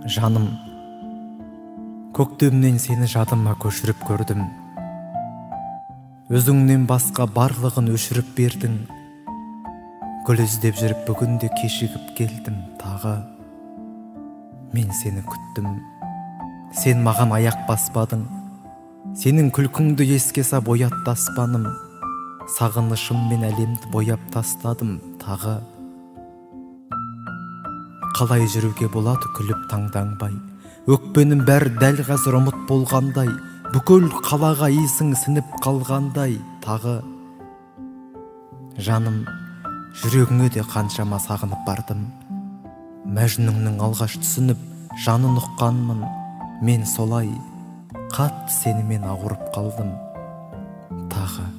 Жаным, көктемнен сені жадыма көшіріп көрдім. Өзіңнен басқа барлығын өшіріп бердің. Гүл іздеп жүріп бүгінде кешігіп келдім тағы. Мен сені күттім, сен маған аяқ баспадың. Сенің күлкіңді еске сап оятты аспаным. Сағынышыммен әлемді бояп тастадым тағы. Қалай жүруге болады күліп таңданбай, өкпенің бәрі дәл қазір ұмыт болғандай, бүкіл қалаға иісің сініп қалғандай тағы. Жаным, жүрегіңе де қаншама сағынып бардым. Мәжнүннің алғаш түсініп жанын ұққанмын. Мен солай қатты сенімен ауырып қалдым тағы.